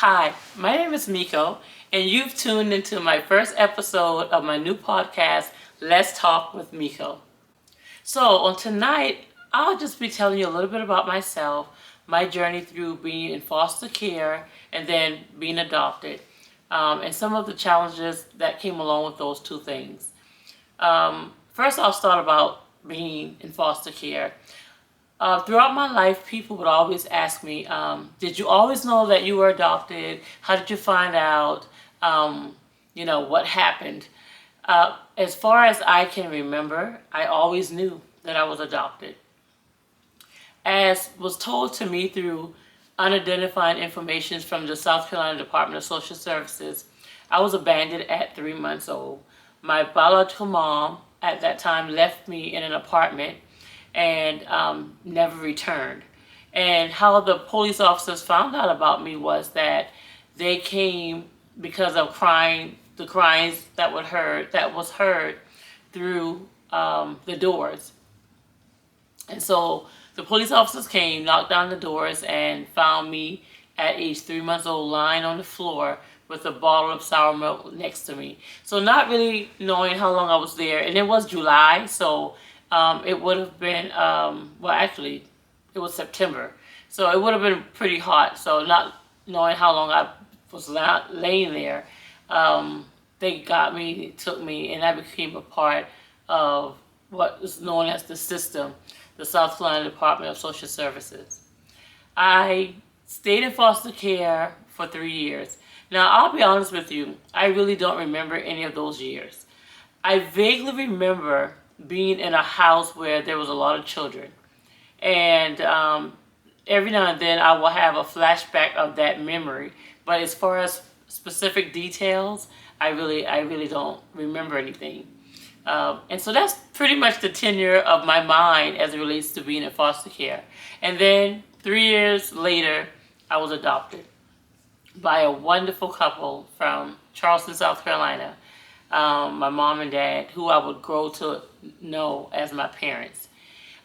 Hi, my name is Mico, and you've tuned into my first episode of my new podcast, Let's Talk with Mico. So, on tonight, I'll just be telling you a little bit about myself, my journey through being in foster care and then being adopted, and some of the challenges that came along with those two things. First, I'll start about being in foster care. Throughout my life, people would always ask me, did you always know that you were adopted? How did you find out? What happened? As far as I can remember, I always knew that I was adopted. As was told to me through unidentified information from the South Carolina Department of Social Services, I was abandoned at 3 months old. My biological mom at that time left me in an apartment and never returned. And how the police officers found out about me was that they came because of the cries that was heard through the doors. And so the police officers came, knocked down the doors, and found me at age 3 months old lying on the floor with a bottle of sour milk next to me. So not really knowing how long I was there, and it was July, so it would have been, it was September. So it would have been pretty hot. So not knowing how long I was laying there, they got me, took me, and I became a part of what is known as the system, the South Carolina Department of Social Services. I stayed in foster care for 3 years. Now, I'll be honest with you, I really don't remember any of those years. I vaguely remember being in a house where there was a lot of children. And every now and then I will have a flashback of that memory. But as far as specific details, I really don't remember anything. And so that's pretty much the tenure of my mind as it relates to being in foster care. And then 3 years later, I was adopted by a wonderful couple from Charleston, South Carolina. My mom and dad, who I would grow to know as my parents.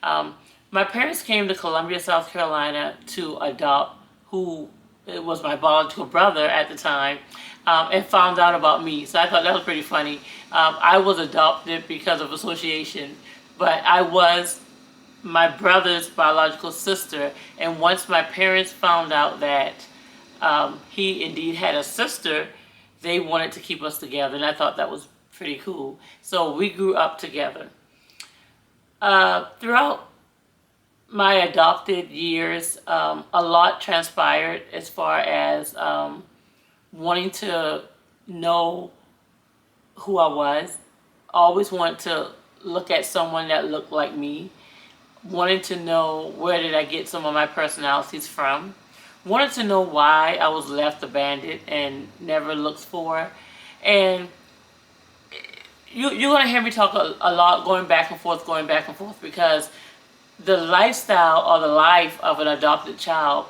My parents came to Columbia, South Carolina to adopt who it was my biological brother at the time, and found out about me. So I thought that was pretty funny. I was adopted because of association, but I was my brother's biological sister. And once my parents found out that he indeed had a sister, they wanted to keep us together, and I thought that was pretty cool. So we grew up together. Throughout my adopted years, a lot transpired as far as wanting to know who I was. Always wanted to look at someone that looked like me. Wanted to know where did I get some of my personalities from. Wanted to know why I was left abandoned and never looked for. And you're going to hear me talk a lot going back and forth, because the lifestyle or the life of an adopted child,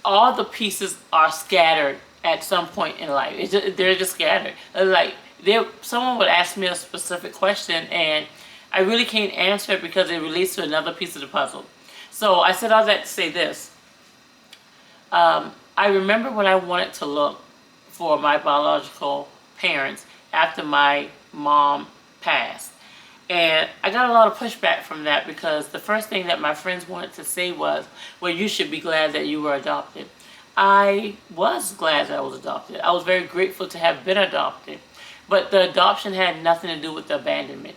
all the pieces are scattered at some point in life. They're just scattered. Someone would ask me a specific question, and I really can't answer it because it relates to another piece of the puzzle. So I said all that to say this. I remember when I wanted to look for my biological parents after my mom passed. And I got a lot of pushback from that because the first thing that my friends wanted to say was, well, you should be glad that you were adopted. I was glad that I was adopted. I was very grateful to have been adopted. But the adoption had nothing to do with the abandonment.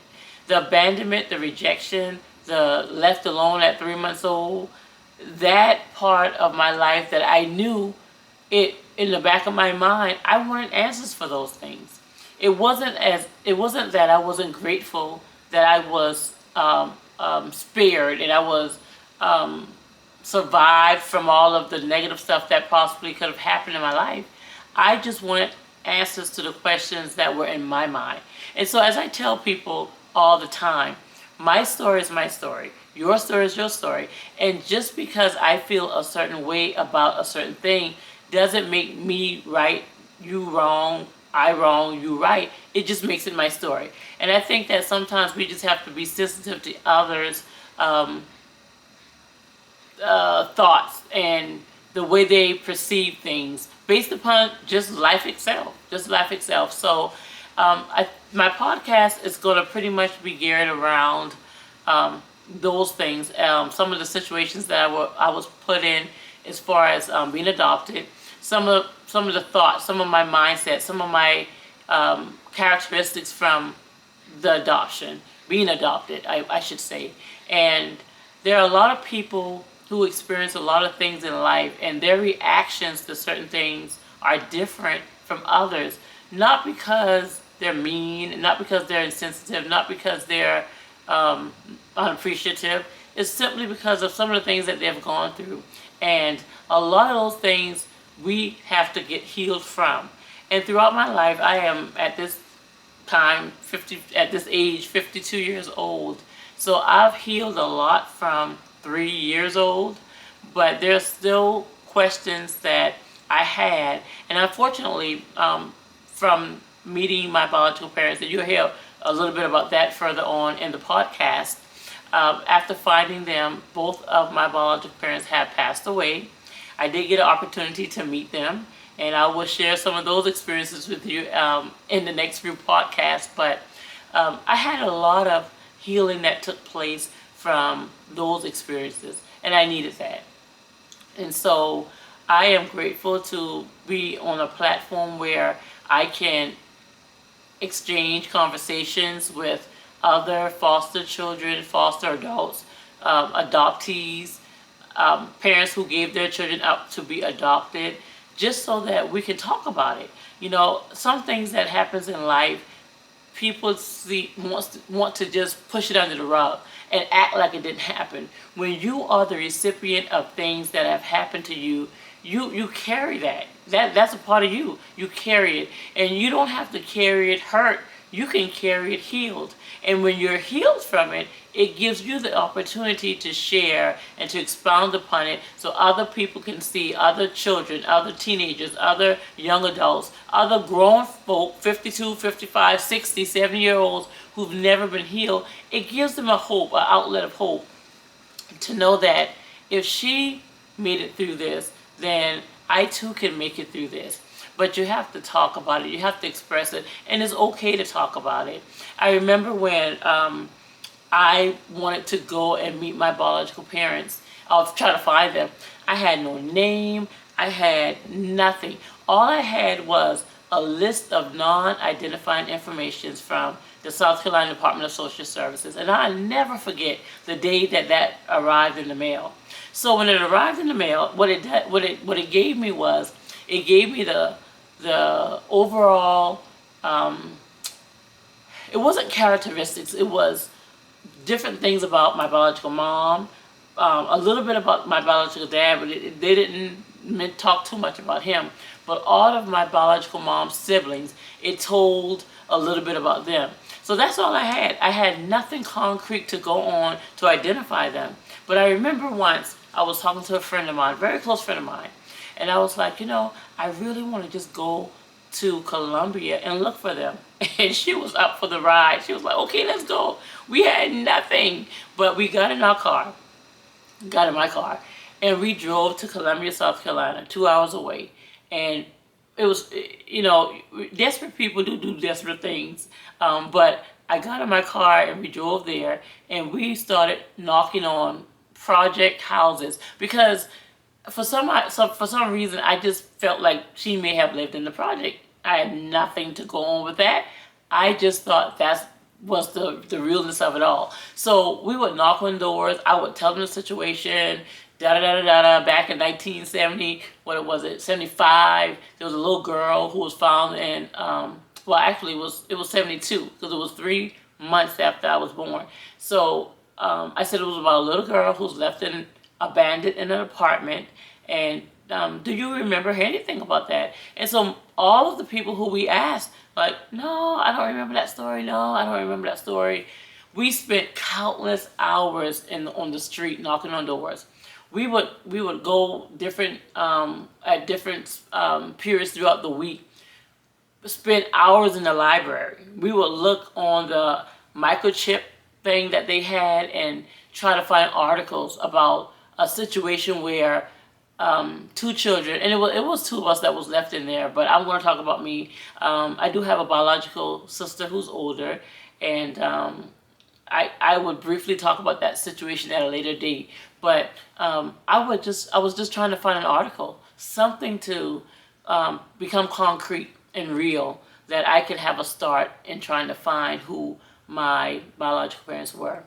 The abandonment, the rejection, the left alone at 3 months old, that part of my life that I knew it in the back of my mind, I wanted answers for those things. It wasn't that I wasn't grateful that I was spared and I was survived from all of the negative stuff that possibly could have happened in my life. I just wanted answers to the questions that were in my mind. And so as I tell people all the time, my story is my story. Your story is your story. And just because I feel a certain way about a certain thing doesn't make me right, you wrong, I wrong, you right. It just makes it my story. And I think that sometimes we just have to be sensitive to others' thoughts and the way they perceive things based upon just life itself, So my podcast is going to pretty much be geared around those things, some of the situations that I was put in as far as being adopted, some of the thoughts, some of my mindset, some of my characteristics from the adoption, being adopted, I should say. And there are a lot of people who experience a lot of things in life, and their reactions to certain things are different from others, not because they're mean, not because they're insensitive, not because they're unappreciative. It's simply because of some of the things that they've gone through. And a lot of those things we have to get healed from. And throughout my life, I am at this time, at this age, 52 years old. So I've healed a lot from 3 years old, but there's still questions that I had. And unfortunately, from meeting my biological parents, and you'll hear a little bit about that further on in the podcast, after finding them, both of my biological parents have passed away. I did get an opportunity to meet them, and I will share some of those experiences with you in the next few podcasts. But I had a lot of healing that took place from those experiences, and I needed that. And so I am grateful to be on a platform where I can exchange conversations with other foster children, foster adults, adoptees, parents who gave their children up to be adopted, just so that we can talk about it. You know, some things that happens in life, people want to just push it under the rug and act like it didn't happen. When you are the recipient of things that have happened to you, you carry that. That's a part of you. You carry it. And you don't have to carry it hurt. You can carry it healed. And when you're healed from it, it gives you the opportunity to share and to expound upon it so other people can see, other children, other teenagers, other young adults, other grown folk, 52, 55, 60, 70-year-olds who've never been healed. It gives them a hope, an outlet of hope, to know that if she made it through this, then I too can make it through this. But you have to talk about it. You have to express it. And it's okay to talk about it. I remember when I wanted to go and meet my biological parents. I was trying to find them. I had no name. I had nothing. All I had was a list of non-identifying information from the South Carolina Department of Social Services. And I'll never forget the day that arrived in the mail. So when it arrived in the mail, what it gave me was, it gave me the overall, it wasn't characteristics, it was different things about my biological mom, a little bit about my biological dad, but they didn't talk too much about him. But all of my biological mom's siblings, it told a little bit about them. So that's all I had. I had nothing concrete to go on to identify them. But I remember once I was talking to a friend of mine, a very close friend of mine, and I was like, I really want to just go to Columbia and look for them. And she was up for the ride. She was like, okay, let's go. We had nothing, but we got in my car, and we drove to Columbia, South Carolina, 2 hours away. And it was, desperate people do desperate things. But I got in my car and we drove there, and we started knocking on project houses because for some reason I just felt like she may have lived in the project. I had nothing to go on with that. I just thought that was the realness of it all. So we would knock on doors. I would tell them the situation. Back in 1970, 75, there was a little girl who was found in, actually it was 72, because it was 3 months after I was born. So I said it was about a little girl who was left abandoned in an apartment. And do you remember anything about that? And so all of the people who we asked, like, no, I don't remember that story. No, I don't remember that story. We spent countless hours on the street knocking on doors. We would go at different periods throughout the week, spend hours in the library. We would look on the microchip thing that they had and try to find articles about a situation where two children, and it was two of us that was left in there. But I'm going to talk about me. I do have a biological sister who's older, and I would briefly talk about that situation at a later date. But I was just trying to find an article, something to become concrete and real, that I could have a start in trying to find who my biological parents were.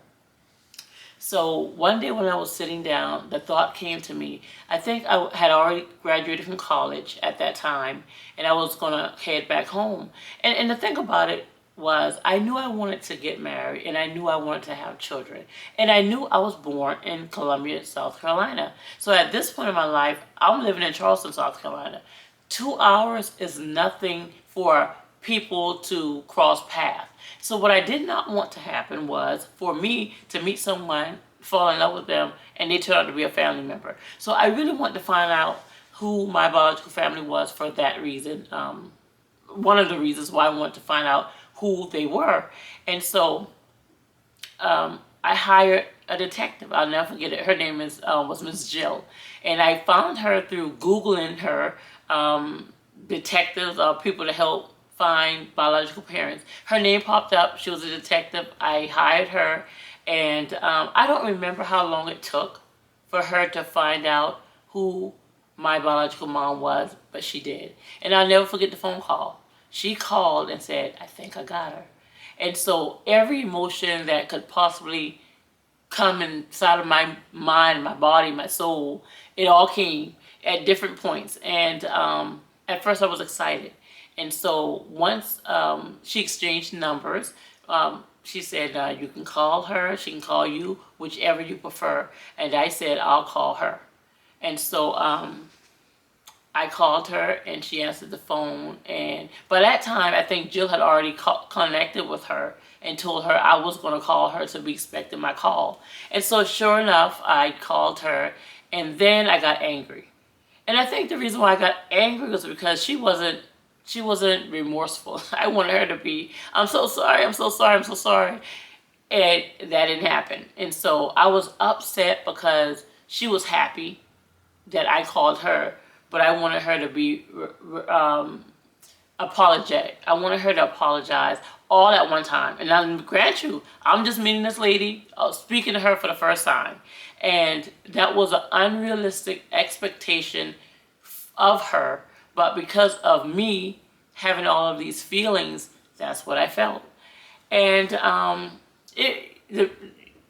So one day when I was sitting down, the thought came to me. I think I had already graduated from college at that time, and I was going to head back home. And the thing about it was, I knew I wanted to get married, and I knew I wanted to have children. And I knew I was born in Columbia, South Carolina. So at this point in my life, I'm living in Charleston, South Carolina. 2 hours is nothing for people to cross paths. So what I did not want to happen was for me to meet someone, fall in love with them, and they turn out to be a family member. So I really wanted to find out who my biological family was for that reason. One of the reasons why I wanted to find out who they were. And so I hired a detective. I'll never forget it. Her name was Miss Jill. And I found her through Googling her, detectives or people to help find biological parents. Her name popped up. She was a detective. I hired her, and I don't remember how long it took for her to find out who my biological mom was, but she did. And I'll never forget the phone call. She called and said, "I think I got her." And so every emotion that could possibly come inside of my mind, my body, my soul, it all came at different points. And at first I was excited. And so once she exchanged numbers, she said, you can call her, she can call you, whichever you prefer. And I said, I'll call her. And so I called her, and she answered the phone. And by that time, I think Jill had already connected with her and told her I was going to call her to be expecting my call. And so sure enough, I called her, and then I got angry. And I think the reason why I got angry was because she wasn't remorseful. I wanted her to be, I'm so sorry, I'm so sorry, I'm so sorry. And that didn't happen. And so I was upset because she was happy that I called her, but I wanted her to be apologetic. I wanted her to apologize all at one time. And I grant you, I'm just meeting this lady, speaking to her for the first time. And that was an unrealistic expectation of her. But because of me having all of these feelings, that's what I felt. And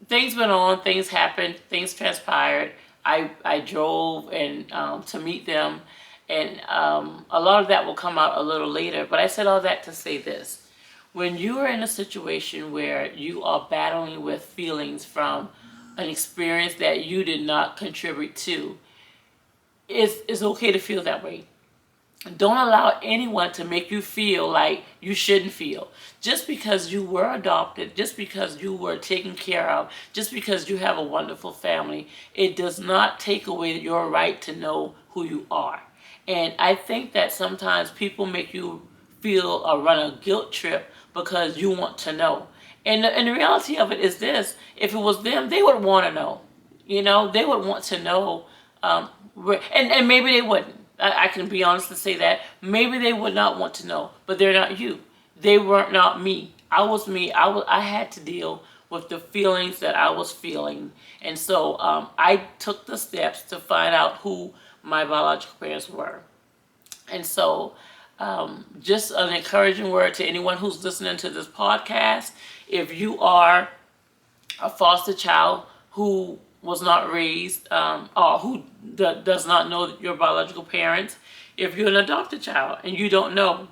things went on, things happened, things transpired. I drove and to meet them, and a lot of that will come out a little later. But I said all that to say this. When you are in a situation where you are battling with feelings from an experience that you did not contribute to, it's okay to feel that way. Don't allow anyone to make you feel like you shouldn't feel. Just because you were adopted, just because you were taken care of, just because you have a wonderful family, it does not take away your right to know who you are. And I think that sometimes people make you feel or run a guilt trip because you want to know. And the reality of it is this: if it was them, they would want to know. You know, they would want to know, and maybe they wouldn't. I can be honest and say that. Maybe they would not want to know, but they're not you. They weren't not me. I was me. I had to deal with the feelings that I was feeling. And so I took the steps to find out who my biological parents were. And so just an encouraging word to anyone who's listening to this podcast. If you are a foster child who was not raised, or who does not know your biological parents, if you're an adopted child and you don't know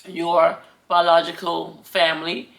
your biological family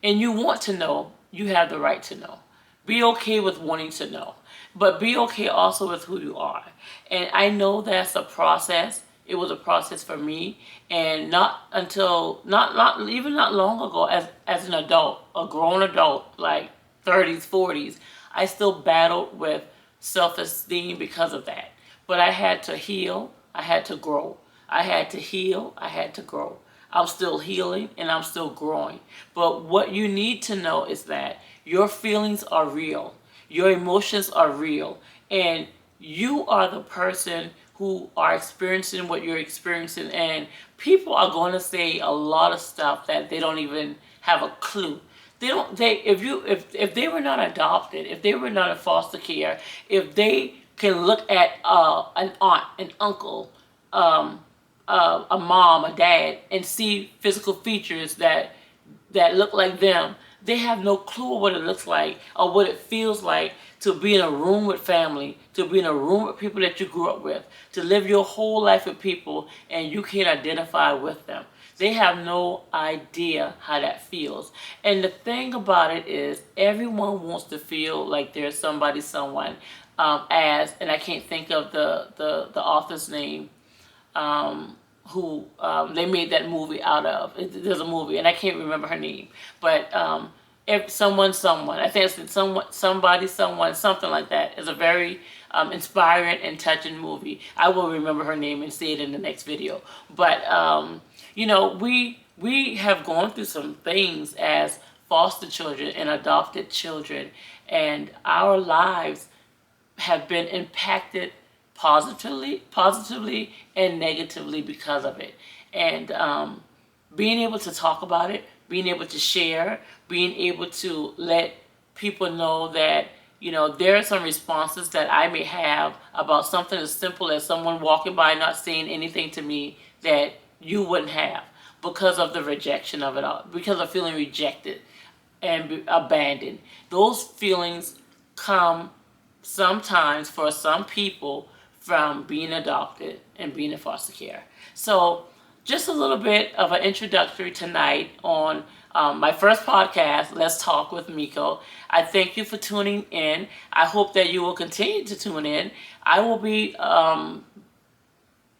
and you want to know, you have the right to know. Be okay with wanting to know, but be okay also with who you are. And I know that's a process. It was a process for me, and not until not long ago, as an adult, a grown adult, like 30s, 40s, I still battled with self-esteem because of that. But I had to heal. I had to grow. I had to heal. I had to grow. I'm still healing and I'm still growing. But what you need to know is that your feelings are real. Your emotions are real. And you are the person who are experiencing what you're experiencing, and people are going to say a lot of stuff that they don't even have a clue. They don't. They if they were not adopted, if they were not in foster care, if they can look at an aunt, an uncle, a mom, a dad, and see physical features that look like them, they have no clue what it looks like or what it feels like to be in a room with family, to be in a room with people that you grew up with, to live your whole life with people and you can't identify with them. They have no idea how that feels. And the thing about it is, everyone wants to feel like there's somebody, someone, and I can't think of the author's name, who they made that movie out of. There's a movie, and I can't remember her name, but if someone, I think it's somebody, someone, something like that. It's a very inspiring and touching movie. I will remember her name and say it in the next video. But we have gone through some things as foster children and adopted children, and our lives have been impacted positively and negatively because of it. And being able to talk about it, being able to share, being able to let people know that, there are some responses that I may have about something as simple as someone walking by not saying anything to me that you wouldn't have, because of the rejection of it all, because of feeling rejected and abandoned. Those feelings come sometimes for some people from being adopted and being in foster care. So just a little bit of an introductory tonight on my first podcast, Let's Talk with Mico. I thank you for tuning in. I hope that you will continue to tune in. I will be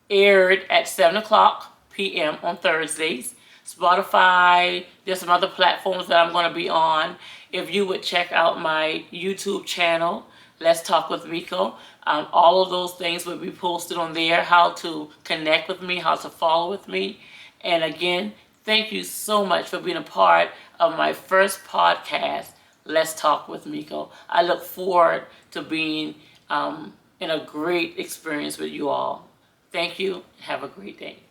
aired at 7 o'clock p.m. on Thursdays. Spotify, there's some other platforms that I'm going to be on. If you would check out my YouTube channel, Let's Talk with Mico. All of those things will be posted on there, how to connect with me, how to follow with me. And again, thank you so much for being a part of my first podcast, Let's Talk with Mico. I look forward to being in a great experience with you all. Thank you. Have a great day.